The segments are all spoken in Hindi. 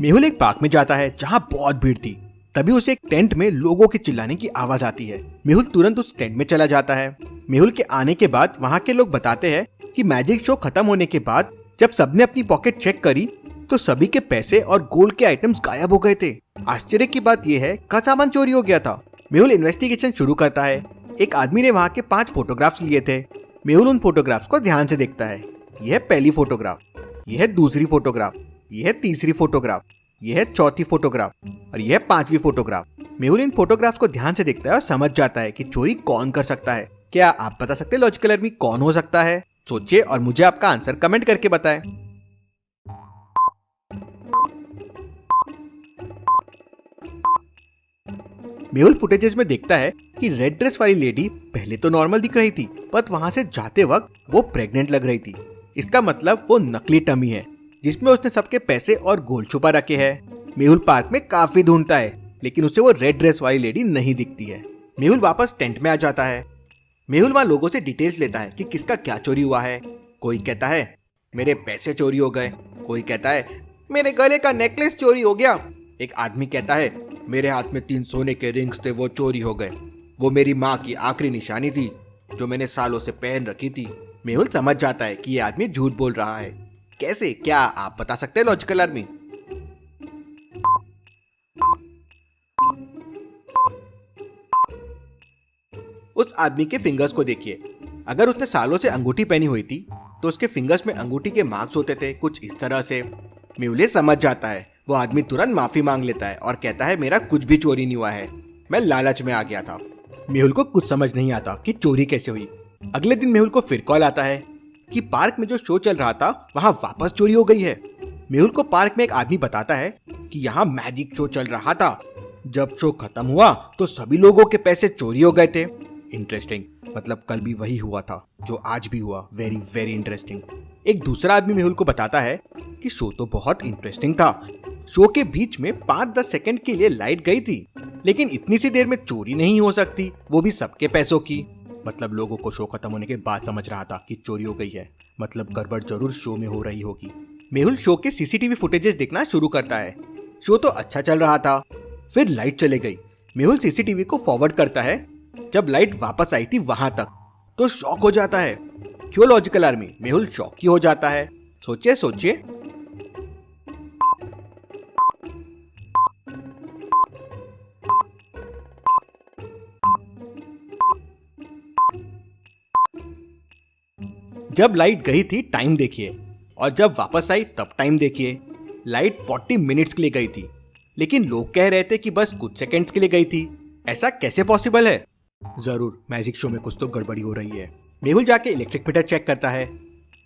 मेहुल एक पार्क में जाता है जहाँ बहुत भीड़ थी। तभी उसे एक टेंट में लोगों के चिल्लाने की आवाज आती है। मेहुल तुरंत उस टेंट में चला जाता है। मेहुल के आने के बाद वहाँ के लोग बताते हैं कि मैजिक शो खत्म होने के बाद जब सबने अपनी पॉकेट चेक करी तो सभी के पैसे और गोल्ड के आइटम्स गायब हो गए थे। आश्चर्य की बात यह है का सामान चोरी हो गया था। मेहुल इन्वेस्टिगेशन शुरू करता है। एक आदमी ने वहाँ के 5 फोटोग्राफ्स लिए थे। मेहुल उन फोटोग्राफ्स को ध्यान से देखता है। यह है पहली फोटोग्राफ, यह है दूसरी फोटोग्राफ, यह है तीसरी फोटोग्राफ, यह है चौथी फोटोग्राफ और यह है 5वीं फोटोग्राफ। मेहुल इन फोटोग्राफ्स को ध्यान से देखता है और समझ जाता है कि चोरी कौन कर सकता है। क्या आप बता सकते हैं लॉजिकल आर्मी कौन हो सकता है? सोचिए और मुझे आपका आंसर कमेंट करके बताएं। मेहुल फुटेजेस में देखता है कि रेड ड्रेस वाली लेडी पहले तो नॉर्मल दिख रही थी, पर वहां से जाते वक्त वो प्रेग्नेंट लग रही थी। इसका मतलब वो नकली टमी है जिसमें उसने सबके पैसे और गोल्ड छुपा रखे हैं। मेहुल पार्क में काफी ढूंढता है लेकिन उसे वो रेड ड्रेस वाली लेडी नहीं दिखती है। मेहुल वापस टेंट में आ जाता है। मेहुल वहाँ लोगों से डिटेल्स लेता है कि किसका क्या चोरी हुआ है। कोई कहता है मेरे पैसे चोरी हो गए, कोई कहता है मेरे गले का नेकलेस चोरी हो गया। एक आदमी कहता है मेरे हाथ में 3 सोने के रिंग्स थे, वो चोरी हो गए। वो मेरी माँ की आखिरी निशानी थी जो मैंने सालों से पहन रखी थी। मेहुल समझ जाता है कि ये आदमी झूठ बोल रहा है। कैसे, क्या आप बता सकते हैं लॉजिकल आर्मी? उस आदमी के फिंगर्स को देखिए। अगर उसने सालों से अंगूठी पहनी हुई थी तो उसके फिंगर्स में अंगूठी के मार्क्स होते थे कुछ इस तरह से। मेहुल समझ जाता है। वो आदमी तुरंत माफी मांग लेता है और कहता है मेरा कुछ भी चोरी नहीं हुआ है, मैं लालच में आ गया था। मेहुल को कुछ समझ नहीं आता कि चोरी कैसे हुई। अगले दिन मेहुल को फिर कॉल आता है कि पार्क में जो शो चल रहा था वहाँ वापस चोरी हो गई है। मेहुल को पार्क में एक आदमी बताता है कि यहाँ मैजिक शो चल रहा था। जब शो खत्म हुआ तो सभी लोगों के पैसे चोरी हो गए थे। इंटरेस्टिंग, मतलब कल भी वही हुआ था जो आज भी हुआ। Very very interesting. एक दूसरा आदमी मेहुल को बताता है कि शो तो बहुत इंटरेस्टिंग था। शो के बीच में 5-10 सेकंड के लिए लाइट गई थी, लेकिन इतनी सी देर में चोरी नहीं हो सकती, वो भी सबके पैसों की। मतलब लोगों को शो खत्म होने के बाद समझ रहा था कि चोरी हो गई है, मतलब गड़बड़ जरूर शो में हो रही होगी। मेहुल शो के सीसीटीवी फुटेजेस देखना शुरू करता है। शो तो अच्छा चल रहा था, फिर लाइट चले गई। मेहुल सीसीटीवी को फॉरवर्ड करता है जब लाइट वापस आई थी वहां तक, तो शॉक हो जाता है। क्यों लॉजिकल आर्मी? मेहुल शॉक ही हो जाता है। सोचिए सोचिए। जब लाइट गई थी टाइम देखिए, और जब वापस आई तब टाइम देखिए। लाइट 40 मिनट्स के लिए गई थी, लेकिन लोग कह रहे थे कि बस कुछ सेकंड्स के लिए गई थी। ऐसा कैसे पॉसिबल है? जरूर मैजिक शो में कुछ तो गड़बड़ी हो रही है। मेहुल जाके इलेक्ट्रिक मीटर चेक करता है।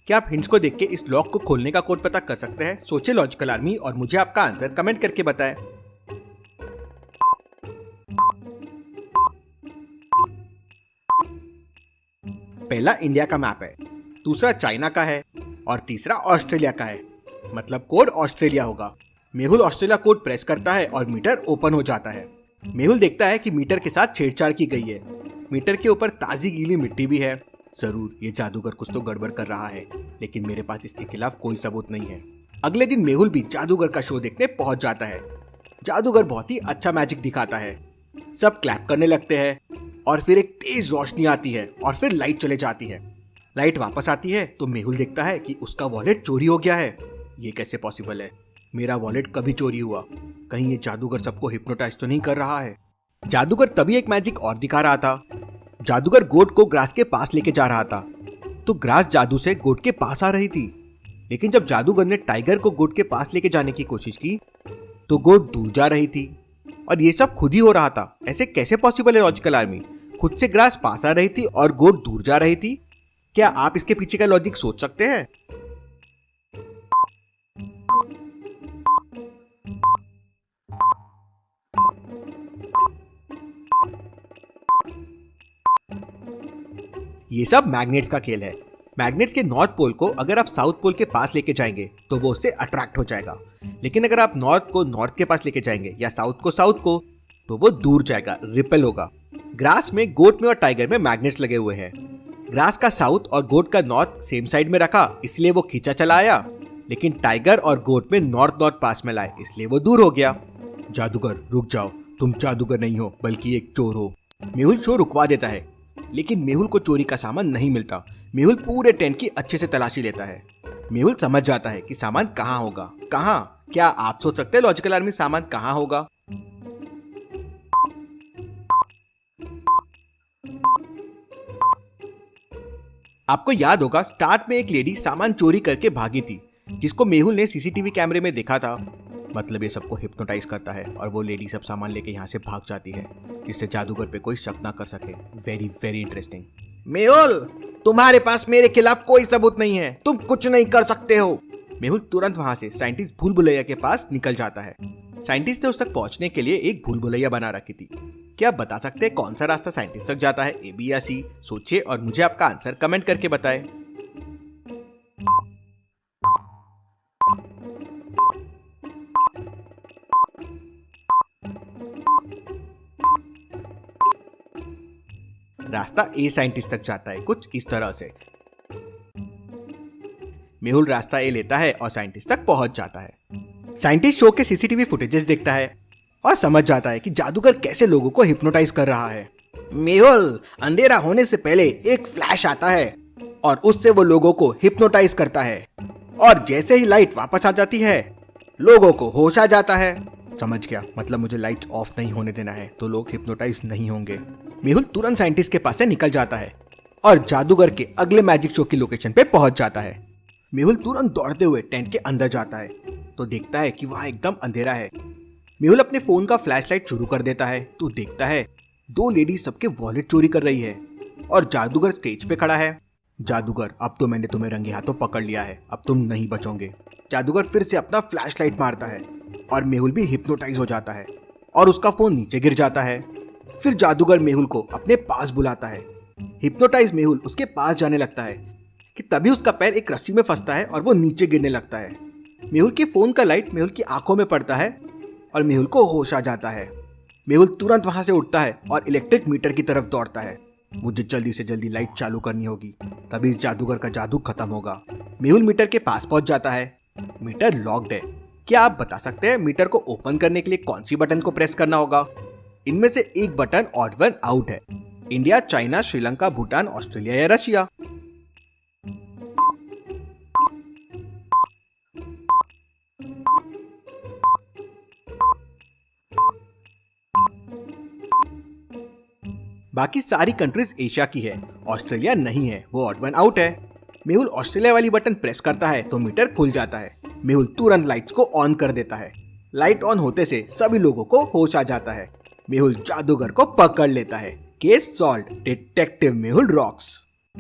क्या आप हिंट्स को देख के इस लॉक को खोलने का कोड पता कर सकते हैं? सोचिए लॉजिकल आर्मी और मुझे आपका आंसर कमेंट करके बताएं। पहला इंडिया का मैप है, दूसरा चाइना का है और तीसरा ऑस्ट्रेलिया का है। मतलब कोड ऑस्ट्रेलिया होगा। मेहुल ऑस्ट्रेलिया कोड प्रेस करता है और मीटर ओपन हो जाता है। मेहुल देखता है कि मीटर के साथ छेड़छाड़ की गई है। मीटर के ऊपर ताजी गीली मिट्टी भी है। जरूर ये जादूगर कुछ तो गड़बड़ कर रहा है, लेकिन मेरे पास इसके खिलाफ कोई सबूत नहीं है। अगले दिन मेहुल भी जादूगर का शो देखने पहुंच जाता है। जादूगर बहुत ही अच्छा मैजिक दिखाता है। सब क्लैप करने लगते हैं और फिर एक तेज रोशनी आती है और फिर लाइट चले जाती है। लाइट वापस आती है तो मेहुल देखता है कि उसका वॉलेट चोरी हो गया है। ये कैसे पॉसिबल है? मेरा वॉलेट कभी चोरी हुआ? कहीं ये जादूगर सबको हिप्नोटाइज तो नहीं कर रहा है? जादूगर तभी एक मैजिक और दिखा रहा था। जादूगर गोट को ग्रास के पास लेके जा रहा था, तो ग्रास जादू से गोट के पास आ रही थी। लेकिन जब जादूगर ने टाइगर को गोट के पास लेके जाने की कोशिश की तो गोट दूर जा रही थी। और ये सब खुद ही हो रहा था। ऐसे कैसे पॉसिबल है लॉजिकल आर्मी? खुद से ग्रास पास आ रही थी और गोट दूर जा रही थी। क्या आप इसके पीछे का लॉजिक सोच सकते हैं? ये सब मैग्नेट्स का खेल है। मैग्नेट्स के नॉर्थ पोल को अगर आप साउथ पोल के पास लेके जाएंगे तो वो उससे अट्रैक्ट हो जाएगा, लेकिन अगर आप नॉर्थ को नॉर्थ के पास लेके जाएंगे या साउथ को तो वो दूर जाएगा, रिपेल होगा। ग्रास में, गोट में और टाइगर में मैग्नेट्स लगे हुए हैं। ग्रास का साउथ और गोट का नॉर्थ सेम साइड में रखा, इसलिए वो खींचा चला आया। लेकिन टाइगर और गोट में नॉर्थ नॉर्थ पास में लाए, इसलिए वो दूर हो गया। जादूगर रुक जाओ, तुम जादूगर नहीं हो बल्कि एक चोर हो। मेहुल शो रुकवा देता है, लेकिन मेहुल को चोरी का सामान नहीं मिलता। मेहुल पूरे टेंट की अच्छे से तलाशी लेता है। मेहुल समझ जाता है कि सामान कहाँ होगा। कहाँ? क्या आप सोच सकते हैं लॉजिकल आर्मी सामान कहाँ होगा? आपको याद होगा स्टार्ट में एक लेडी सामान चोरी करके भागी थी, जिसको मेहुल ने सीसीटीवी कैमरे में देखा था। मतलब ये सबको हिप्नोटाइज करता है और वो लेडी सब सामान लेके यहाँ से भाग जाती है, जिससे जादूगर पे कोई शक ना कर सके। Very very interesting. मेहुल, तुम्हारे पास मेरे खिलाफ कोई सबूत नहीं है, तुम कुछ नहीं कर सकते हो। मेहुल तुरंत वहां से साइंटिस्ट भूल भुलैया के पास निकल जाता है। साइंटिस्ट ने उस तक पहुंचने के लिए एक भूल भुलैया बना रखी थी। क्या आप बता सकते हैं कौन सा रास्ता साइंटिस्ट तक जाता है, ए बी या सी? सोचिए और मुझे आपका आंसर कमेंट करके बताएं। रास्ता ए साइंटिस्ट तक जाता है कुछ इस तरह से। मेहुल रास्ता ए लेता है और साइंटिस्ट तक पहुंच जाता है। साइंटिस्ट शो के सीसीटीवी फुटेजेस देखता है और समझ जाता है कि जादूगर कैसे लोगों को हिप्नोटाइज कर रहा है। मेहुल, अंधेरा होने से पहले एक फ्लैश आता है और उससे वो लोगों को हिप्नोटाइज करता है, और जैसे ही लाइट वापस आ जाती है लोगों को होश आ जाता है। समझ गया, मतलब मुझे लाइट ऑफ नहीं होने देना है तो लोग हिप्नोटाइज नहीं होंगे। मेहुल तुरंत साइंटिस्ट के पास से निकल जाता है और जादूगर के अगले मैजिक शो की लोकेशन पे पहुंच जाता है। मेहुल तुरंत दौड़ते हुए टेंट के अंदर जाता है तो देखता है कि वहां एकदम अंधेरा है। मेहुल अपने फोन का फ्लैशलाइट शुरू कर देता है तो देखता है दो लेडी सबके वॉलेट चोरी कर रही है और जादूगर स्टेज पे खड़ा है। जादूगर, अब तो मैंने तुम्हें रंगे हाथों पकड़ लिया है, अब तुम नहीं बचोगे। जादूगर फिर से अपना फ्लैशलाइट मारता है और मेहुल भी हिप्नोटाइज हो जाता है और उसका फोन नीचे गिर जाता है। फिर जादूगर मेहुल को अपने पास बुलाता है। हिप्नोटाइज मेहुल उसके पास जाने लगता है कि तभी उसका पैर एक रस्सी में फंसता है और वो नीचे गिरने लगता है। मेहुल के फोन का लाइट मेहुल की आंखों में पड़ता है और मेहुल को होश आ जाता है। मेहुल तुरंत वहां से उठता है और इलेक्ट्रिक मीटर की तरफ दौड़ता है। मुझे जल्दी से जल्दी लाइट चालू करनी होगी, तभी इस जादूगर का जादू खत्म होगा। मेहुल मीटर के पास पहुंच जाता है। मीटर लॉक्ड है। क्या आप बता सकते हैं मीटर को ओपन करने के लिए कौन सी बटन को प्रेस करना होगा? इनमें से एक बटन ऑड वन आउट है। India, China, Sri Lanka, Bhutan, Australia या रशिया? बाकी सारी कंट्रीज एशिया की है, ऑस्ट्रेलिया नहीं है, वो ऑड वन आउट है। मेहुल ऑस्ट्रेलिया वाली बटन प्रेस करता है तो मीटर खुल जाता है। मेहुल तुरंत लाइट्स को ऑन कर देता है। लाइट ऑन होते से सभी लोगों को होश आ जाता है। मेहुल जादूगर को पकड़ लेता है। Case solve. Detective Mehul rocks.